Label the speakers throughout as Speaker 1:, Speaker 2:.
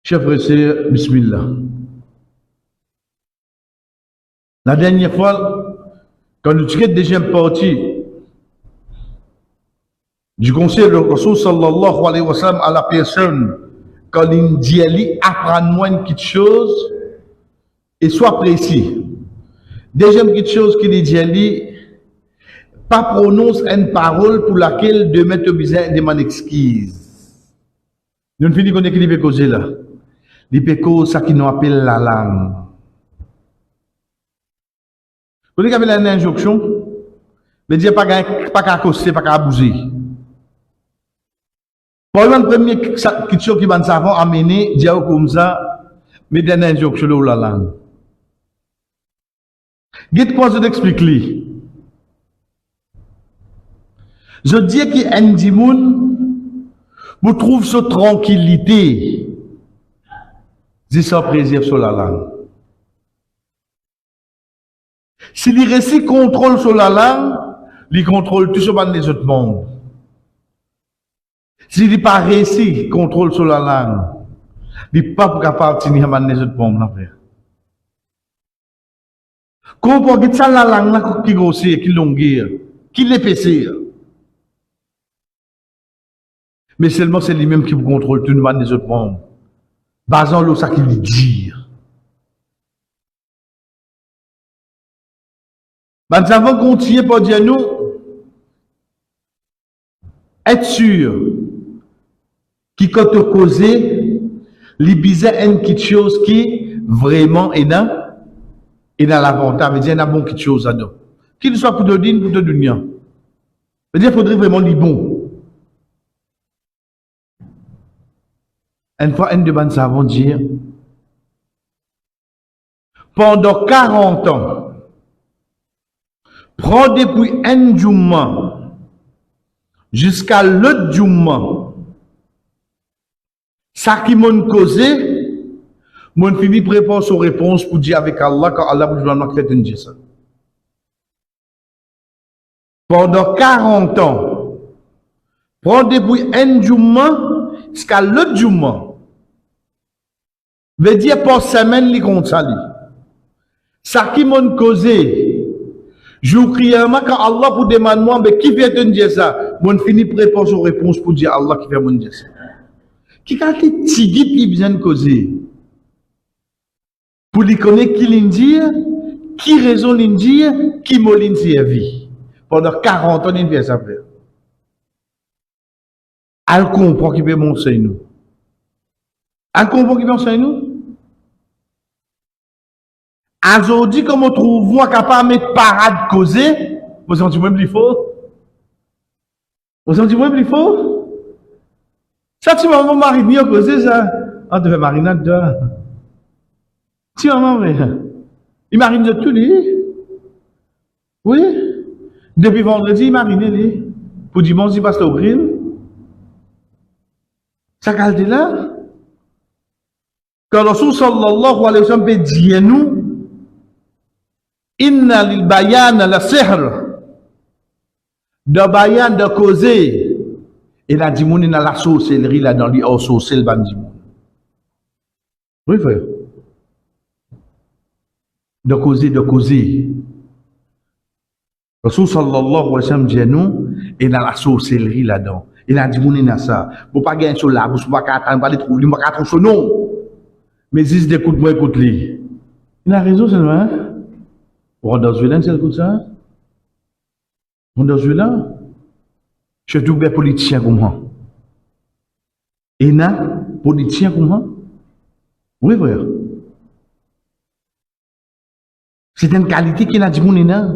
Speaker 1: Chers frères et sœurs, Bismillah. La dernière fois, quand nous tirons la deuxième partie du conseil de Rasul sallallahu alayhi wa sallam à la personne, quand il dit apprends-moi une petite chose et sois précis. Deuxième petite chose qu'il dit, pas prononce une parole pour laquelle demain tu as besoin de m'en excuse. Nous ne finissons qu'on est qui causer là. Il peut causer ça qui nous appelle la langue. Vous avez une injonction, mais dire pas qu'à causer, pas qu'à abuser. Pour la première question qui va savant amener, dire comme ça, mais une injonction de la langue. Qu'est-ce que je t'explique? Je dis qu'un dimoun, vous trouvez cette tranquillité, c'est ça préserve sur la langue. Si les récits contrôlent sur la langue, ils contrôlent tout ce que les autres mondes. Si les pas récits contrôlent sur la langue, ils ne sont pas capables de tenir les autres mondes. Comment que ça la langue qui grossit, qui longuit, qui l'épaissir? Mais seulement c'est lui-même qui contrôle tout le monde des autres mondes. Basant le ça qu'il lui dit. Nous avons continué pour dire nous, être sûr qui quand te causer, les bizarres une petite chose qui vraiment est dans l'avantage, veut dire il y a bon quelque chose à nous. Qu'il soit pour te dire pour te donner. Veut dire il faudrait vraiment les bons. Une fois, un de nous savons dire, pendant 40 ans, prends depuis un Jumma jusqu'à l'autre Jumma, ça qui m'a causé, mon fini prépare son réponse pour dire avec Allah, quand Allah vous fait une dire ça. Pendant 40 ans, prends depuis un Jumma jusqu'à l'autre Jumma. Veut dire par semaine, li compte ça li. Ça qui m'a causé, je crie quand Allah pour demander moi, mais qui vient te dire ça? Mon fini prépare son réponse pour dire Allah qui vient me dire ça. Qui quand les tigit qui vient causer? Pour lui connaître qui l'indir, qui raison l'indir, qui m'a servi. Pendant 40 ans, il vient ça faire. Elle comprend qui peut m'enseigner nous. Elle comprend qui peut m'enseigner nous. Aujourd'hui, comme on trouve, moi capable de mettre parade causer, vous sentez même plus faux? Vous sentez même plus faux? Ça, tu vas mon mari mieux causer ça. Ah, tu fais marinade de. Tu vas m'en il marine de tout, lui. Oui. Depuis vendredi, il marine, lui. Pour dimanche, il passe au grill. Ça calde là. Quand Rasul sallallahu alayhi wa sallam peut dire nous, Inna lil bayan la sihr. De bayan de causer. Et la dimoune dans la sorcellerie là dans lui, oh sorcelle le bandimoun. Oui, frère. De causer. Rasul sallallahu alayhi wa sallam dit nous, et dans la sorcellerie là-dedans. Et la dimoune dans ça. Pour pas gagner sur la bouche, pour pas attendre, pas les trouver, pas attendre son nom. Mais si c'est écoute-moi, écoute-les. Il a raison seulement, hein? Venezuela, c'est le ça? Venezuela? Je suis tout bien politicien comme moi. Et là, politicien comme moi? Oui, frère. C'est une qualité qui n'a dit mon ena.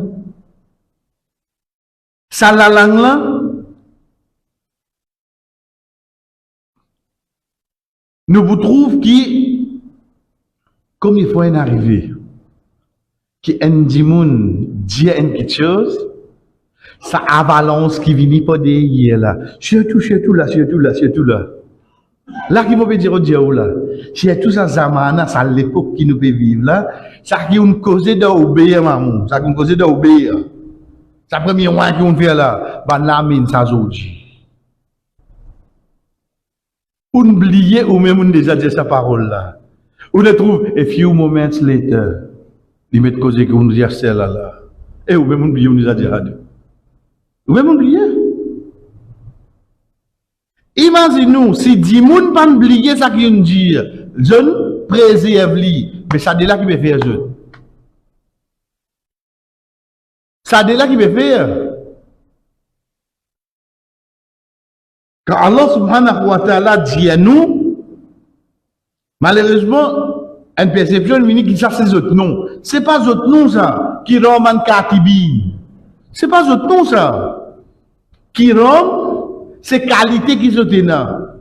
Speaker 1: Ça la langue là. Nous vous trouvons qui, comme il faut en arriver, qui un dimoun dit une petite chose, ça avalanche qui vient pas derrière là. Surtout là. Là qui peut dire au Dieu là. C'est tout ça zamana, ça l'époque qui nous peut vivre là. Ça qui nous cause d'obéir maman, ça qui nous cause d'obéir. Ça premier mois qui on fait là, ban la mine ça aujourd'hui. Ou oublier ou même on déjà dit sa parole là. Ou le trouve a few moments later. Il met cause que on dit celle là. Et ou même on oublie on nous a dit radio. Ou même on oublier. Imaginez-nous si 10 moun pas oublier ça qu'on dit. Jeune préserve li, mais ça de là qui peut faire jeune. Ça de là qui peut faire. Quand Allah subhanahu wa ta'ala dit à nous, malheureusement, une perception unique qui ça c'est autres noms. C'est pas autres noms ça. Kiram katibi. C'est pas autres noms ça. Kiram, c'est qualité qui sont là.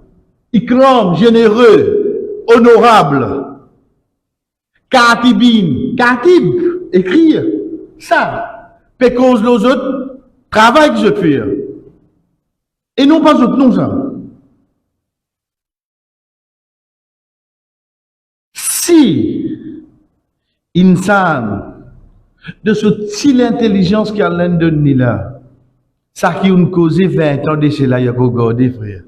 Speaker 1: Ikram, généreux, honorable. Katibin, katib, écrire. Ça. Pécose les autres, travail que je fais. Et non pas autre nom ça. Si insan de ce style intelligence qui a l'un de nous là, ça qui a causé 20 ans de cela, il y a regardé frère.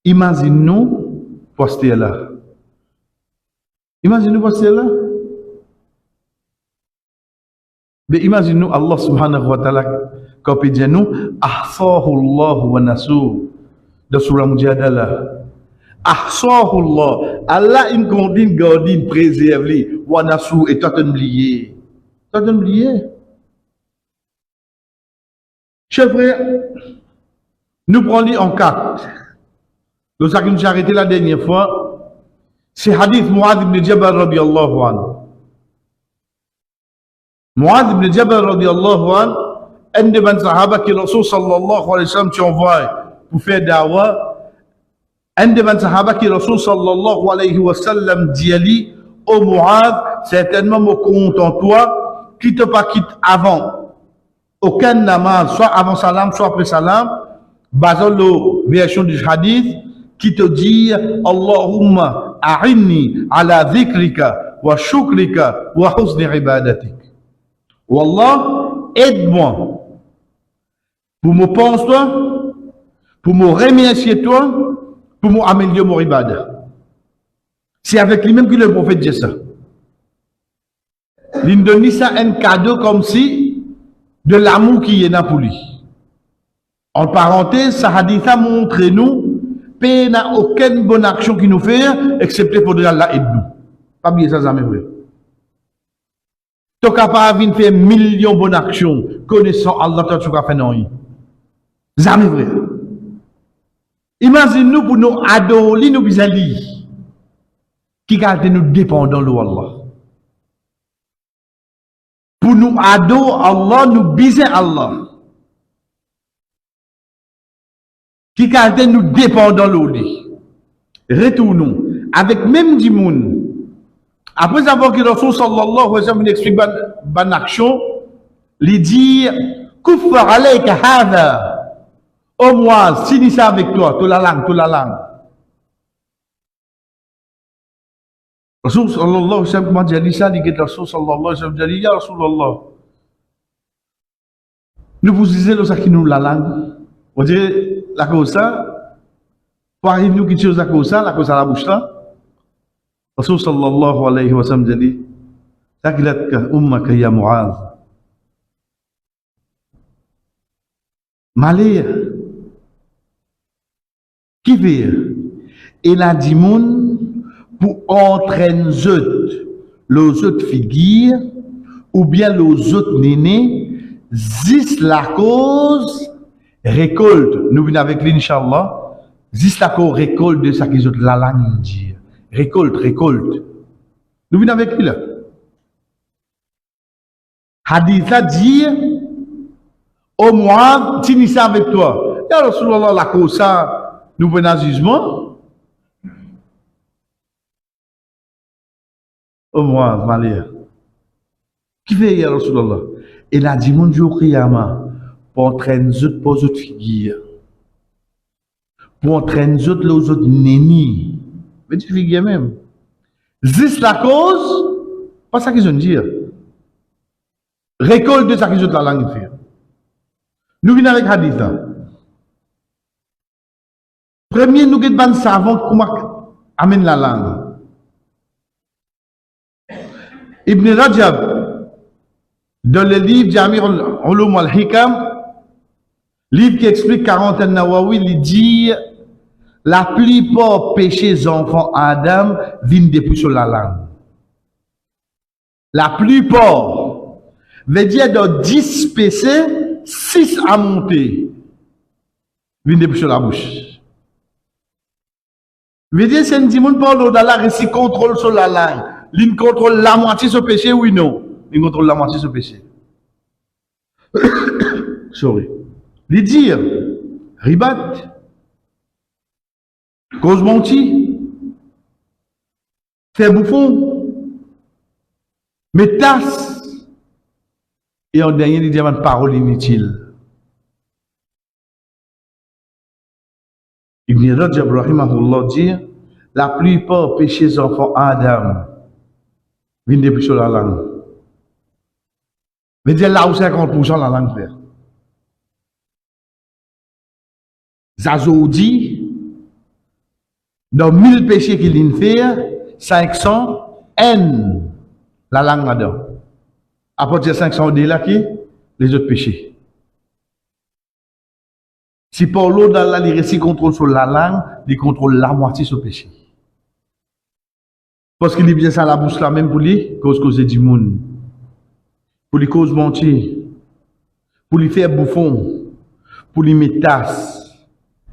Speaker 1: Imagine-nous poster là. Imagine-nous poster là. Mais imagine-nous Allah subhanahu wa ta'ala quand il dit nous ahsahu Allah wa nasu de surah Mujadalah. Ahsahu Allah. Allah il continue garder préserve lui wa nasu et toi oublié. Toi oublié. Chers frères, nous prenons en quatre. Nous avons arrêté la dernière fois. C'est hadith Mu'adh ibn Jabal radiyallahu anhu. Mu'adh ibn Jabal radiyallahu anhu, un des sahaba qui Rasul sallallahu alayhi wa sallam tu envoies pour faire da'wah. Un des sahaba qui Rasul sallallahu alayhi wa sallam dit à lui, ô Mu'adh, certainement me compte en toi, qui te pas quitte avant. Aucun namaz, soit avant salam, soit après salam, basant la version du hadith, qui te dit, Allahumma a'inni ala dhikrika wa shukrika wa husni ibadatik. Wallah, aide-moi pour me penser toi, pour me remercier toi, pour m'améliorer mon ibadah. C'est avec lui-même que le prophète dit ça. Il donne ça un cadeau comme si de l'amour qui est là pour lui. En parenthèse, ça hadith a montré nous, paix n'a aucune bonne action qui nous fait, excepté pour dire Allah aide-nous. Pas bien ça, jamais vrai. Tu n'es capable de faire millions de bonnes actions, connaissant Allah, tu n'as pas fait non. Jamais vrai. Imagine-nous pour nous adorer, nous bizali, qui garde nous dépendants de Allah. Pour nous adorer Allah, nous biser Allah. Qui garde nous dépendants de lui. Retournons avec même du monde. Après avoir que Rasul sallallahu alayhi wa sallam explique ban action, lui dit Kuffa alayka hadha. Au moins, si ça avec toi, tu la langue, tu la langue. Rasul sallallahu alayhi wa sallam m'a dit ça, il dit Rasul sallallahu alayhi wa sallam dit Ya Rasulallah. Nous vous disons le ça qui nous la langue. On dirait la cause ça. Pour arriver nous qui chose la cause à la bouche là. Rasul sallallahu alayhi wa sallam dit Takilatka ummaka ya Mu'adh. Malheur. Qui fait? Il a dit moun pour entraîner les autres figures ou bien les autres nénés, zis la cause récolte. Nous venons avec l'inshallah, zis la cause récolte de ça qu'ils ont la langue dire. Récolte, récolte. Nous venons avec lui là. Hadith a dit, au moins, tu ça avec toi. Ya Rasulallah, la cause ça, nous venons à jugement. Au moins, malheur. Qui fait ya Rasulallah? Il a dit, mon Dieu, Qiyama, pour entraîner les autres, pour les autres figures. Pour entraîner les autres nénis. Mais tu figures même. C'est la cause, pas ça qu'ils ont dit. Récolte de ça qu'ils ont la langue fait. Nous venons avec hadith. Premier, nous avons un savant comment amène la langue. Ibn Rajab, dans le livre Jami' al-Ulum wal-Hikam, livre qui explique 40 an-Nawawi, il dit la plupart péchés des enfants Adam viennent depuis sur la langue. La plupart, veut dire dans 10 péchés, 6 à monter, viennent depuis sur la bouche. Veut dire, c'est un dimanche parle dans la récit contrôle sur la langue. Il contrôle la moitié sur péché, oui, non. Il contrôle la moitié sur péché. Sorry. Il dit, ribat, cause menti, faire bouffon, métasse, et en dernier, il dit une parole inutile. Ibn Rajab rahimahullah dit la plupart péchés des enfants Adam viennent depuis sur la langue. Mais dire là où 50% la langue frère. Zazo dit dans 1000 péchés qu'il vient faire, 500 haine la langue là-dedans. À partir de 500 on dit là qui les autres péchés. Si Paulo dans la récit contrôle sur la langue, il contrôle la moitié sur le péché. Parce qu'il est bien ça la bouche là même pour lui, cause du monde. Pour lui cause mentir. Pour lui faire bouffon. Pour lui mettre tasse.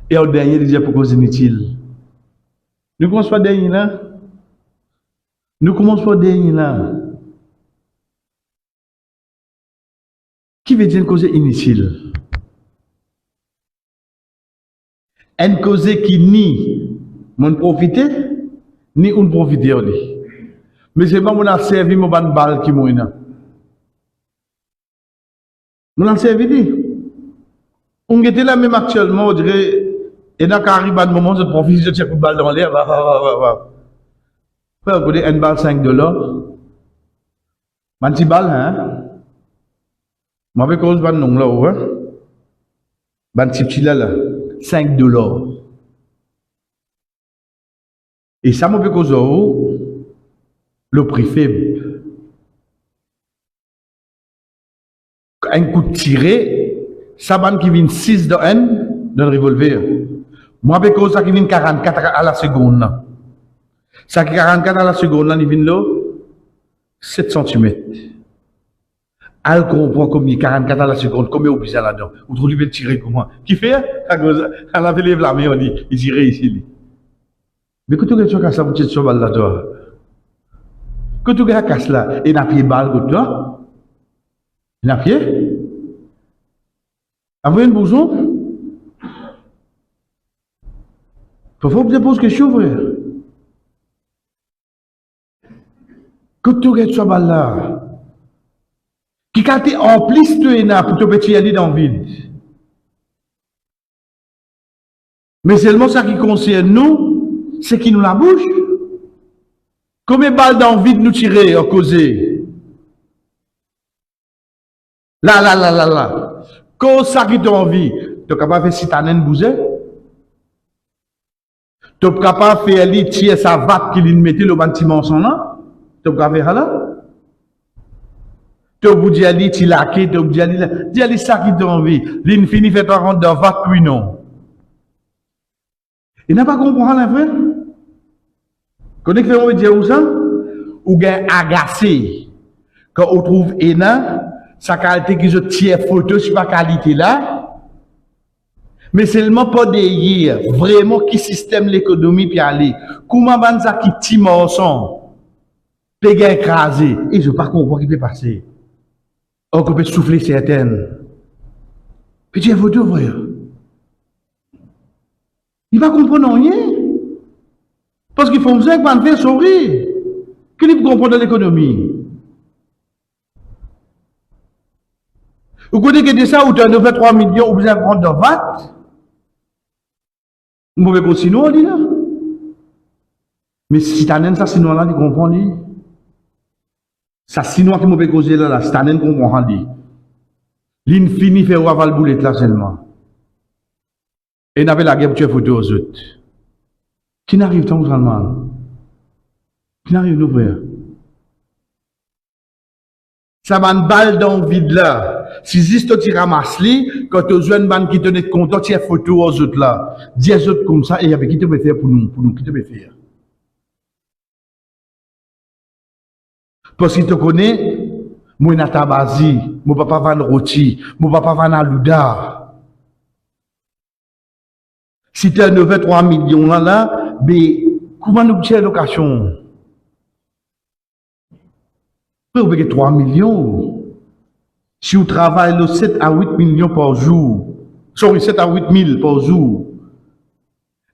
Speaker 1: Et au dernier, il dit pour cause inutile. Nous commençons par dernier là. Nous commençons par dernier là. Qui veut dire une cause inutile? Une cause qui ni mon profiter, ni on profiter. Mais c'est pas mon a servi mon ban balle qui m'a mon a servi. On était là même actuellement, on dirait, et dans un moment, je profite de cette balle dans l'air, Vous avez une balle $5. Un petit balle, hein? Je vais cause ban non là, hein? Ban petit là. $5. Et ça m'a fait cause le prix faible. Un coup de tiré, ça banne qui vient 6 de N dans le revolver. Moi, avec cause ça qui vient 44 à la seconde. Ça qui 44 à la seconde, il vient là 7 cm. Elle comprend combien 44 à la seconde, combien vous pisez là-dedans. Vous trouvez le tirer comment? Qui fait? Elle avait les flammes, on dit, il tirait ici. Mais quand tu as ça, tu as balle là-dedans. Quand tu as casse là, et n'a pied balle, quand tu as? N'a pied? Avez-vous une bouson? Il faut que tu poses question, frère. Quand tu as ça balle là, qui a été empli pour te petit aller dans le vide. Mais seulement ça qui concerne nous, c'est qui nous la bouche. Combien de balles dans le vide nous tirer à causer? Là. Quand ça qui t'a envie, tu es capable de faire citadine bouger? Tu es capable de faire tirer sa vape qui lui mettait le bâtiment son là? Tu es capable de faire là? Tu vous dis aller, tu l'as quitté, tu vous dis aller, ça qui t'a envie. L'in fini fait 40 de vape, puis non. Il n'a pas compris la frère. Quand on veut dire où ça? Ou bien agacé. Quand on trouve ENA, sa qualité qui se tire photo sur la qualité là. Mais seulement pas de hier. Vraiment qui système l'économie puis aller. Comment ban ça qui petit morceau? Péga écrasé. Et je ne pas comprendre ce qui peut passer. On peut souffler certaines. Petit photo, frère. Il va comprendre rien. Parce qu'il faut me dire qu'on faire sourire. Qu'il comprend de l'économie. Vous connaissez que de ça, où tu as 3 millions, ou vous avez prendre de VAT. Vous pouvez continuer, on dit là. Mais si tu as ça, sinon là, tu comprends. Ça, sinon, qui m'a causé là, c'est un comprend. L'in fini fait avoir le boulet là seulement. Et n'avait la guerre pour tuer photo aux autres. Qui n'arrive tant Salman? Qui n'arrive nous frère? Ça va une balle dans le vide là. Si juste tu ramasses li, quand tu as une bande qui te net content, tu as photo aux autres là. Dis aux autres comme ça, et avec qui te peut faire pour nous, qui te peut faire? Parce qu'il te connaît, moi n'a tabazi, mon papa va le rôti, mon papa va na louda. Si tu as 93 millions là, mais comment nous tirer location? Vous avez 3 millions. Si vous travaillez 7 à 8 millions par jour, sorry, 7 à 8 000 par jour,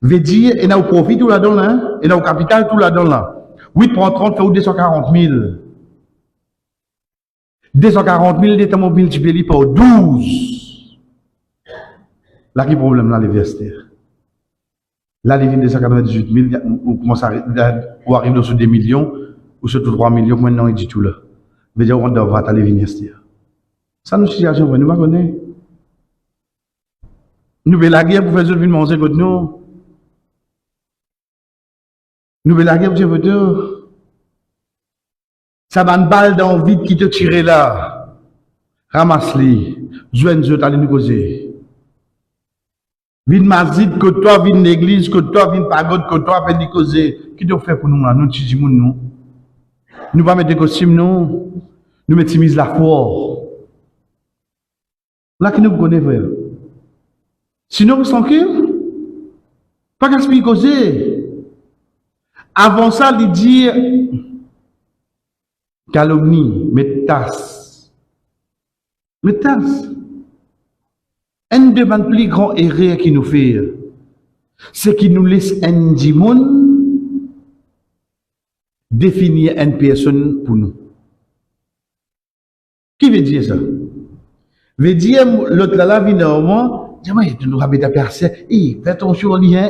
Speaker 1: veut dire, et n'a au profit tout là-dedans là, et n'a au capital tout là-dedans là. 8 par 30 fait 240 000. 240 000 d'état multiplié par 12. Là, qui est le problème là, les vestes? Là, les 298 000, ou commence à arriver sur 2 millions, ou sur 3 millions, maintenant, il dit tout là. Veut dire, on doit aller venir. Ça, nous, situation, nous ne connaissons pas. Nous voulons la guerre pour faire venir manger contre nous. Nous voulons la guerre pour faire venir. Ça va une balle dans le vide qui te tire là. Ramasse-les. Joigne-les, allez nous causer. Vine mazid que toi, vine l'église que toi, vine pagode que toi, peine de causer. Qui te fait pour nous là? Nous, tchidjimoun nous. Nous pas mettre des costumes nous. Nous mettons la foi. Là qui nous connaît frère. Sinon, vous tranquille. Pas gaspiller causer. Avant ça, il dit calomnie, métasse. Métasse. Un des plus grands erreurs qui nous fait, c'est qu'il nous laisse un dimon définir une personne pour nous. Qui veut dire ça? Veut dire, l'autre là, évidemment, tu nous rappelles ta personne, fais attention au lien,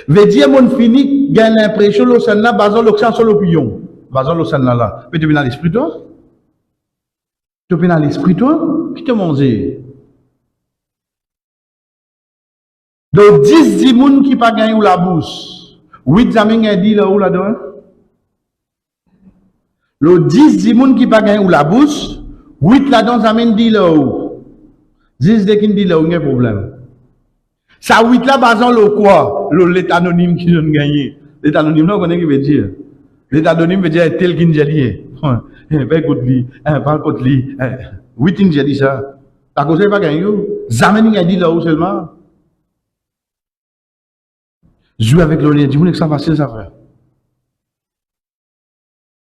Speaker 1: veut dire, mon fini, gagne l'impression, le sang là, basant l'oxygène sur l'opinion. Basant le sang là. Mais tu viens dans l'esprit, toi? Tu viens dans l'esprit, toi? Qui te mange? Donc, 10 personnes qui pas gagné ou la bouche. 8 amis ont dit là ou là-dedans. Le 10 personnes qui pas gagné ou la bouche. 8 là-dedans, amis dit là où. 10 qui dit là où, il y a un problème. Ça 8 là, basant le quoi? L'état anonyme qui donne gagné. L'état anonyme, là, on connaît qui veut dire. L'état anonyme veut dire tel qui nous a dit. Pas écoute lui, pas écoute lui. 8 qui nous a dit ça. La cause n'est pas gagné. Jamais a dit là où seulement. Jouer avec l'honneur, dis-moi que ça facile ça faire.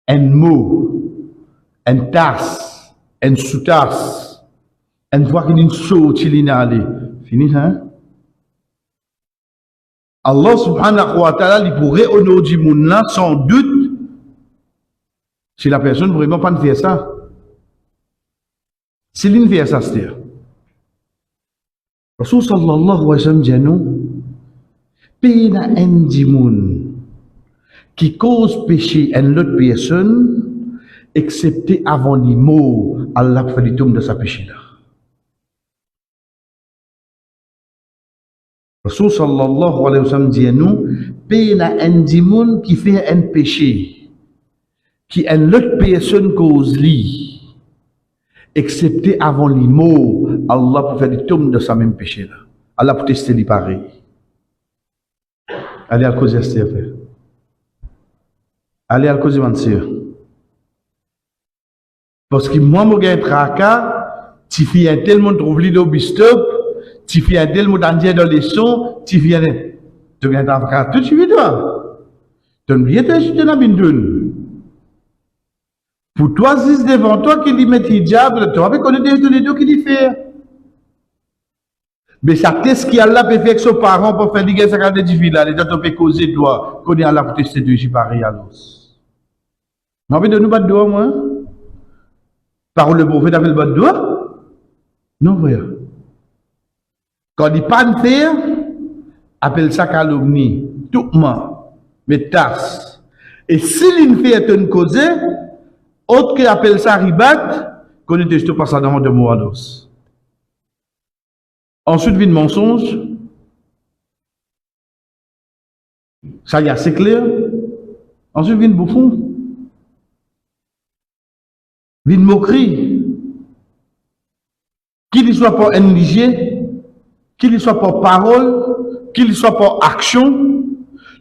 Speaker 1: Un mot, une tasse, une sous-tasse, une fois qu'il y a une chose qui est allée. Fini ça, hein? Allah subhanahu wa ta'ala, il pourrait honorer du monde là, sans doute, si la personne ne vraiment pas faire ça. Si l'une fait ça, c'est-à-dire. Rasul sallallahu alayhi wa sallam dit nous, pena un dimoun qui cause péché à une autre personne, excepté avant les mots, Allah fait le tombe de sa péché là. Rasul sallallahu alayhi wa sallam dit nous, pena un dimoun qui fait un péché, qui a une autre personne cause lui, excepté avant les mots, Allah pour faire le tombe de sa même péché là. Allah pour tester les pareils. Allez à cause de ce frère. Allez à cause de mon parce que moi, je suis tracas, tu fais un tel monde trouve l'idée au bistop, tu fais un tel monde entier dans les sons, tu viens tu viens d'Afrique tout de suite, toi. Tu ne viens pas de la bindoune. Pour toi, c'est devant toi qui lui met hijab, tu vas connaître tous les deux qui lui fait. Mais ça teste qui Allah peut faire avec ses parents pour faire des guerres, ça garde des filles là, les gens peuvent causer toi, qu'on est Allah pour tester de chez Paris à l'os. J'ai envie de nous battre doigt, moi. Par le prophète avec le battre doigt? Non, frère. Quand il pas de faire, appelle ça calomnie, tout le monde, mais tasse. Et si l'une fait une cause, autre qui appelle ça ribat, qu'on est juste pas ça dans le monde de Moados. Ensuite vient le mensonge. Ça y est assez clair. Ensuite vient le bouffon. Vient le moquerie. Qu'il ne soit pas indigé, qu'il ne soit pas parole, qu'il ne soit pas action,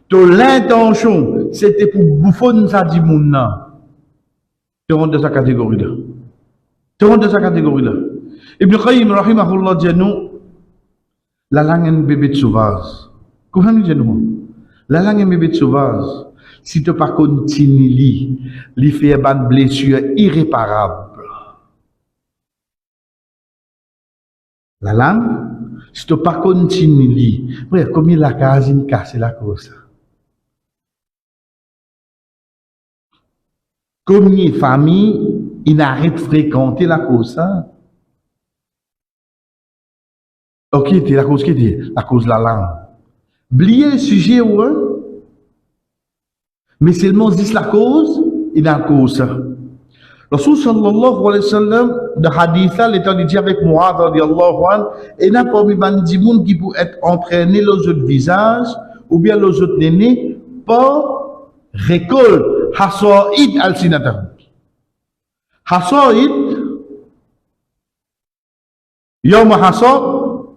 Speaker 1: de l'intention, c'était pour bouffonner ça dit moun nan. Tu rentres de sa catégorie-là. Tu rentres de sa catégorie-là. Ibn Qayyim, rahimahullah, dit nous, la langue est un bébé de sauvage. Comment nous dit-nous? La langue est un bébé de sauvage. Si tu n'as pas continué, il fait une blessure irréparable. La langue, si tu n'as pas continué, comme il a cassé la cause. Comme une famille, il arrête de fréquenter la cause. Ok, c'est la cause qui était la cause de la langue. Oubliez le sujet, ouais. Mais seulement dit la cause, il a la cause. Rasul sallallahu alayhi wa sallam, de hadith là, l'état dit avec Mu'adh radiyallahu anhu, et n'a pas mis bandi moun qui peut être entraîné les autres visages, ou bien les autres nénés, par récolte. Hasoid al-sinatahum. Hasoid, Yom Hasod,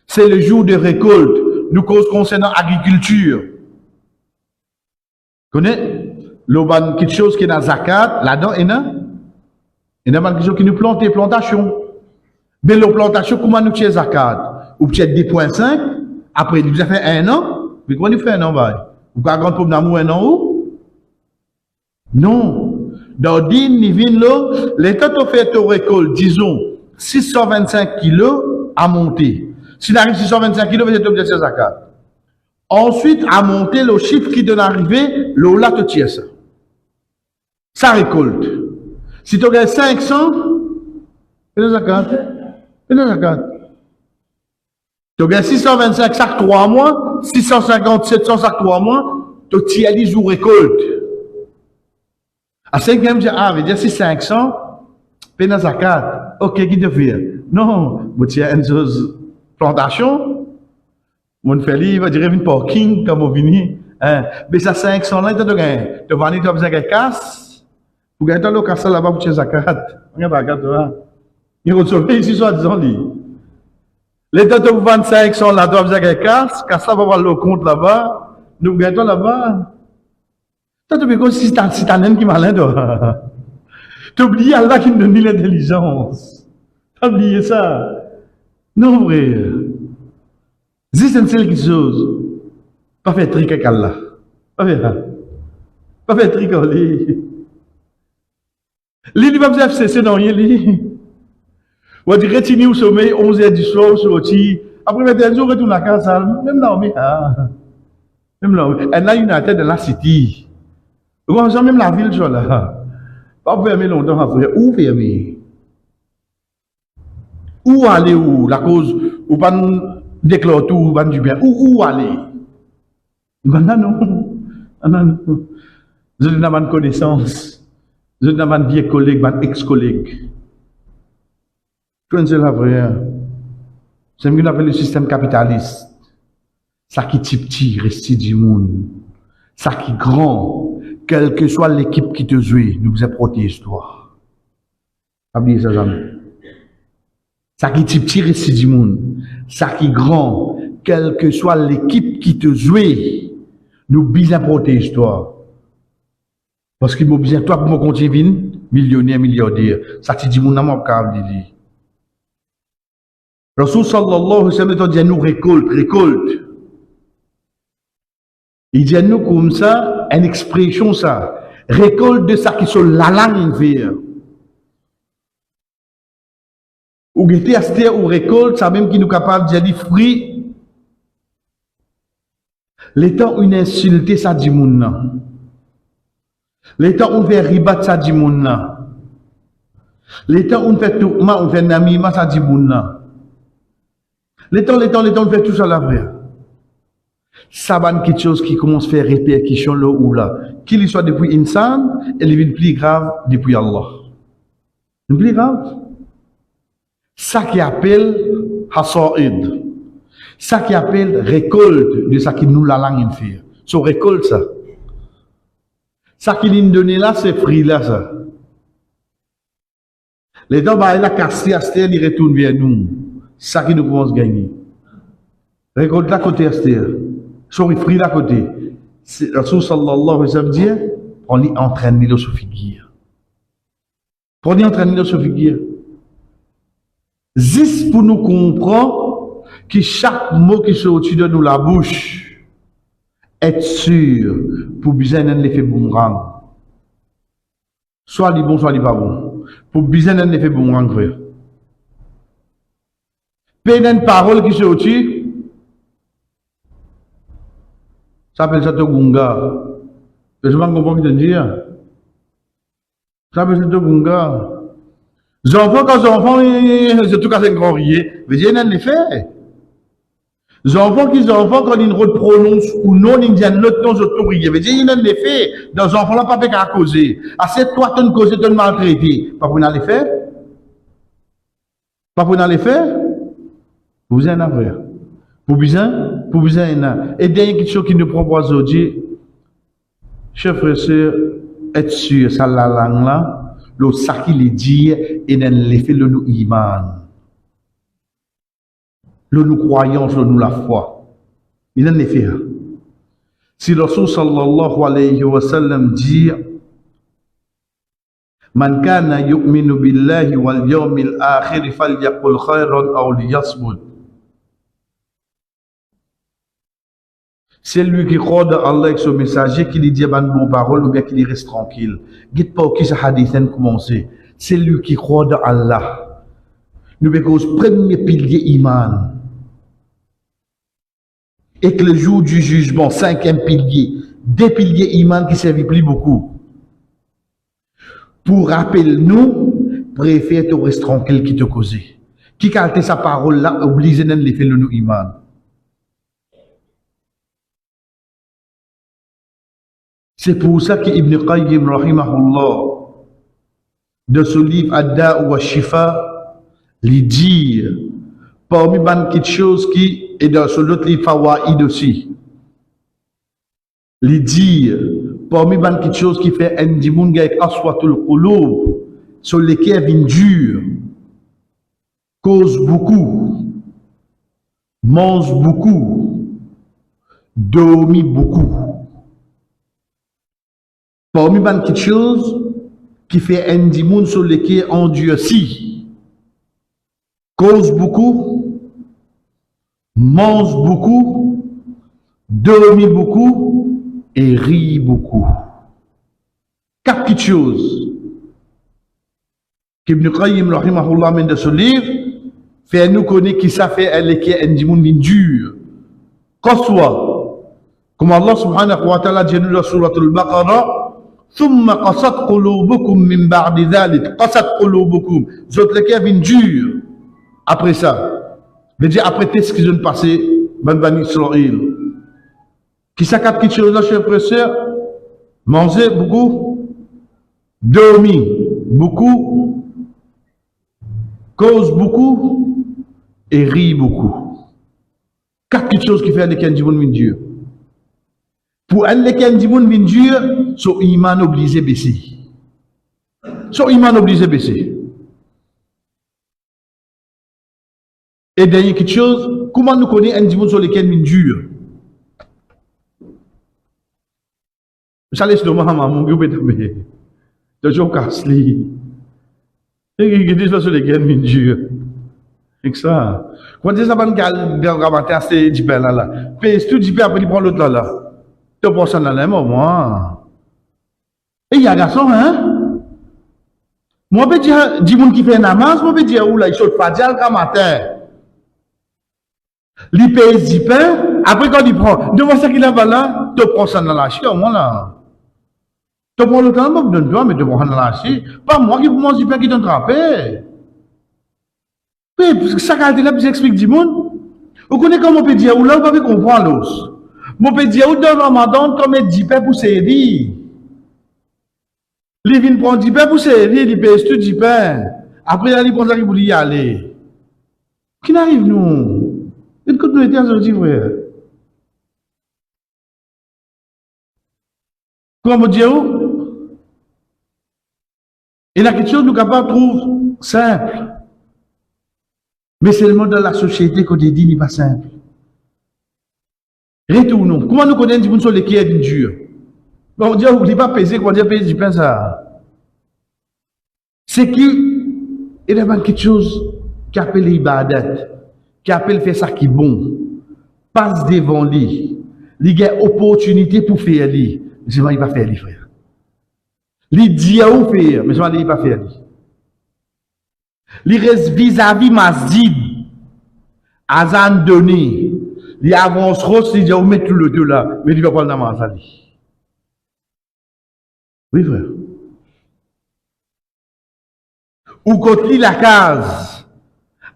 Speaker 1: c'est le jour de récolte. Nous cause concernant l'agriculture. Connais? L'oban quelque chose qui est dans zakat, là-dedans, il y a quelque chose qui nous plante, plantation. Mais la plantation, comment nous tient zakat? Ou peut-être 2,5, après, il vous a fait 1 an, mais comment nous fait 1 an, ou pas grand problème d'amour 1 an ou? Non. Dans le din, ni vin là, l'état tu fait ta récolte, disons, 625 kilos à monter. Si tu arrives 625 kilos, tu obligé de zakat. Ensuite, à monter le chiffre qui donne arrivé, le là te tire ça. Ça récolte. Si tu as 500, fais le zakat. Fais le zakat. Tu as 625 chaque 3 mois, 650, 700 chaque 3 mois, tu tires les jours récolte. À 5e, veut dire si 500, paye dans zakat. Ok, qui te fait? Non, tu as une chose, plantation, mon fait il va dire une parking, comme on vient. Mais ça 500 là, tu as gagné. Tu vas aller, tu as besoin de casse. Pour gagner le casse là-bas, pour tu as zakat. Regarde la zakat là. Il retrouve ici, soit disant lui. L'état de 2500 là, tu as besoin de casse. Casse là, va voir le compte là-bas. Nous gagnons là-bas. Tu as comme si c'est un qui malin, toi. Tu as oublié Allah qui nous donne l'intelligence. Tu as oublié ça. Non, vrai. Si c'est une seule chose, pas faire trick avec Allah. Pas faire trick avec lui. Lui, il va vous cesser dans rien, lui. On va dire, retenez au sommeil, 11h du soir, au sorti. Après, maintenant, on retourne à la casa. Même là, même là, elle a une tête de la cité. Vous avez même la ville, je là. Pas fermer longtemps après. Où fermer? Où aller où? La cause, ou pas déclare tout, ou pas du bien. Où aller? Non, non. Je n'ai pas de connaissance. Je n'ai pas de vieux collègue, pas ex-collègue. C'est la vraie. C'est ce qu'on appelle le système capitaliste. Ça qui petit, reste du monde. Ça qui grand. Quelle que soit l'équipe qui te joue, nous vous protège toi. Oubliez ça jamais. Ça qui petit reste du monde. Ça qui grand. Quelle que soit l'équipe qui te joue, nous bien protège toi. Parce qu'il m'a besoin toi pour me continuer millionnaire, milliardaire. Ça te dit mon nom au câble dit. Rasul sallallahu alayhi wa sallam dit nous récolte. Il dit à nous comme ça, une expression ça, récolte de ça qui sont la langue vert. Ou guetter à cette ou récolte, ça même qui nous capable de dire fruit. L'état où une insulte ça dit moun. L'état où on fait ribat ça dit moun. L'état où on fait tout, on fait namima ça dit moun. L'état on fait tout ça la vraie. Ça va quelque chose qui commence à faire répercussion là ou là. Qu'il soit depuis insan, elle est plus grave depuis Allah. Plus grave. Ça qui appelle hasaid. Ça qui appelle récolte de ça qui nous la langue fait. So récolte ça. Ça qui nous donne là, c'est fruit là ça. Les gens bah la casser Esther, ils retournent vers nous. Ça qui nous commence à gagner. Récolte à côté Esther. So fruit à côté. Rasul sallallahu alayhi wa sallam dit, on y entraîne le sous figure. On y entraîne le sous figure. Juste pour nous comprendre que chaque mot qui sort de nous la bouche est sûr pour bien un effet boomerang. Soit il bon, soit il pas bon. Pour bien un effet boomerang, frère. Peine une parole qui sort, ça s'appelle ça Togunga. Je ne comprends pas ce que tu dis. Ça s'appelle ça Togunga. Les enfants, quand les enfants, c'est tout cas un grand rier. Mais il y a un effet. Les enfants, quand ils prononcent ou non, ils disent l'autre non, c'est tout rier. Mais il y a un effet. Dans les enfants, là, pas qu'à causer. Assez toi, tu ne causes, tu ne maltraité. Pas pour l'effet. Pas pour l'effet. Vous êtes un frère. Pour besoin, et dernière quelque chose qui nous propose aujourd'hui, chers frères et sœurs, être sûr, ça la langue là, le ça qui les dit, et dans l'effet de nous iman. Le nous croyance, le nous la foi. Il en effet. Si le Rasul sallallahu alayhi wa sallam dit, Man kana yu'minu billahi wal yawmil akhir falyaqul khayran aw liyasmut. C'est lui qui croit dans Allah avec son messager, qui lui dit une bonne parole ou bien qui lui reste tranquille. Guide pas qui ce hadith a commencé. C'est lui qui croit dans Allah. Nous avons le premier pilier iman. Et que le jour du jugement, cinquième pilier, des piliers iman qui servent plus beaucoup. Pour rappeler nous, préfère te rester tranquille qui te cause. Qui calte sa parole là, oblige de les faire le nous iman. C'est pour ça qu'Ibn Qayyim, rahimahullah, de ce livre Ad-Da' wa Shifa, lui dit, parmi quelque chose qui est dans ce autre livre Fawaid aussi, lui dit, parmi quelque chose qui fait un dimun avec aswatul qulub, sur lesquels vient dur, cause beaucoup, mange beaucoup, dormit beaucoup. Parmi quelque chose qui fait un dimun sur lesquels on endurci, cause beaucoup, mange beaucoup, dormit beaucoup et rit beaucoup. Quatre petites choses qu'Ibn Qayyim rahimahullah mène de ce livre fait nous connaître qui ça fait un dimun dur. Qu'en soit, comme Allah subhanahu wa ta'ala dit dans la sourate al-Baqarah, ثم قست قلوبكم من بعد ذلك قست قلوبكم zot lesquels viennent dur après ça veut dire après tout ce qu'ils ont passé Bani Israël qui ça quatre petites choses là chers frères et sœurs manger beaucoup dormir beaucoup cause beaucoup et rire beaucoup quatre petites choses qui fait lesquelles du monde dur pour un lesquels du monde dur son iman obligé baisser. Son iman obligé baisser. Et dernière quelque chose, comment nous connaissons un dimanche sur lequel nous dur? Ça laisse le maman, mon gars, mais toujours casse-li. Et qui dit sur lequel nous dur? C'est ça. Quand ça va nous ramasser assez du pain là. Puis tout du pain après il prend l'autre là. Tu penses à la moi. Et il y a un garçon, hein? Moi, je peux dire, du monde qui fait un namaz, moi, je peux dire, où là, il saute pas dire le matin. Il paye 10 pains, après quand il prend, devant ça qu'il a là, tu prends ça dans la chie, au moins là. Tu prends le temps, je donne toi, mais tu prends dans la chie. Pas moi qui mange 10 pains qui t'ont trappé. Mais, parce que ça, quand il a j'explique du monde. Vous connaissez comment on peut dire, où là, vous pouvez comprendre l'os. Moi, je peux dire, où dans le ramadan, comme 10 pains pour servir. Il vient prendre 10 pains pour servir, il paye tout 10 pains. Après, il prend ça pour y aller. Qui n'arrive nous? Et quand nous étions aujourd'hui, frère. Comment vous dire? Et la question nous capables trouve simple. Mais seulement dans la société qu'on dit n'est pas simple. Retournons. Comment nous connaissons les gens qui est dur? On dit, n'oublie pas peser, comment dire peser du pain ça. C'est qui, il y a quelque chose qui appelle l'ibadat, qui appelle faire ça qui est bon, passe devant lui, il a opportunité pour faire lui, mais c'est pas il va faire lui frère. Il dit à où faire, mais c'est pas il va faire lui. Il reste vis-à-vis masjid, azan donné, il avance rose, il dit à où mettre le deux là, mais il va pas le namaz à lui. Oui frère. Ou quand il la case,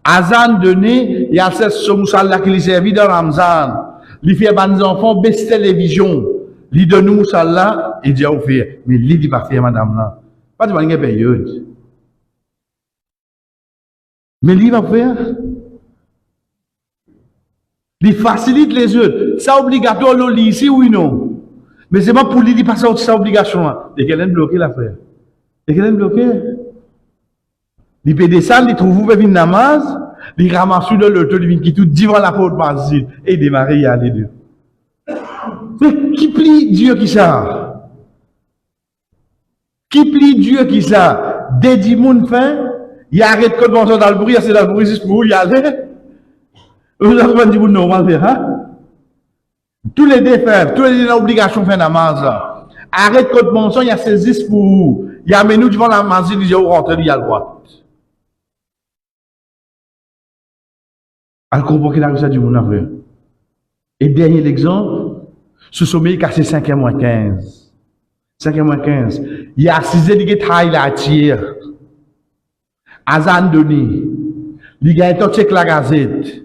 Speaker 1: azan donné, il y a ce moussala qui lui servi dans Ramzan. Il fait à des enfants baisse télévision. Il donne nous moussala, il dit à vous faire. Mais il dit pas faire madame là. Pas de manière période. Mais il va faire. Il facilite les autres. C'est obligatoire le lit ici oui non. Mais c'est pas pour lui passer à cette obligation. Et qu'elle est bloquée l'affaire. Et qu'elle est bloquée. Il peut descendre, il trouve où il namaz, il ramasse dans l'auto, il vient qui tout devant la porte masjid et démarrer y aller deux. Mais qui plie Dieu qui ça? Qui plie Dieu qui ça? Dès 10 moun fin, il arrête quand on dans le bruit, c'est dans le bruit juste pour y aller. Vous avez pas dit vous normal faire, hein? Tous les défaits, tous les obligations faire namaz là. Arrête quand on il y a saisi pour vous. Il y a menou devant la masjid, il dit où rentrer, il y a le droit. Elle comprend qu'il a réussi à dire mon frère. Et dernier exemple, ce sommet est cassé 5h-15. 5h-15. Il y a 6h, il y a taille la tire. Azan Denis. Il y a un check la gazette.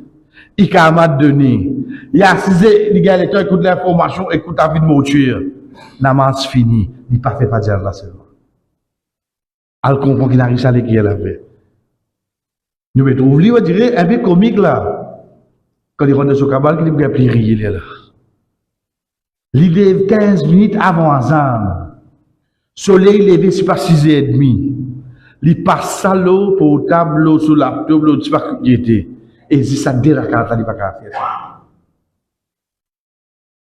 Speaker 1: Il y a un Denis. Il y a 6h, il y a l'état écoute l'information, écoute la vie de mouture. Namaz fini. Il n'a pas fait pas dire là seulement. Elle comprend qu'il a réussi à l'écrire la paix. Nous mettons, vous voulez dire, un peu comique là. Quand il rentre sur le cabal, il a pris rire là. L'idée 15 minutes avant Azan. Soleil levé, c'est pas 6h30. Il passe à l'eau pour le tableau, sur la table, c'est pas qui était. Et si ça déraque, il va pas faire ça.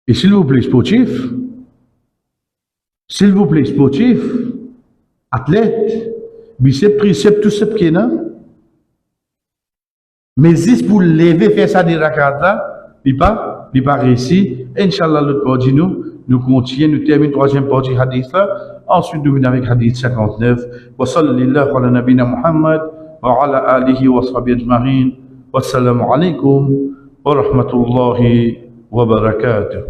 Speaker 1: Et s'il vous plaît, sportif, athlète, biceps, tout ce qui est là. Mais si pour lever, faire ça des rakats là, il pas réussi. Inch'Allah, l'autre partie nous continuons, nous terminons troisième partie hadith là. Ensuite, nous venons avec hadith 59. Wa sallallahu ala nabina Muhammad wa ala alihi wa sahbihi ajma'in. Wassalamu alaikum wa rahmatullahi wa barakatuh.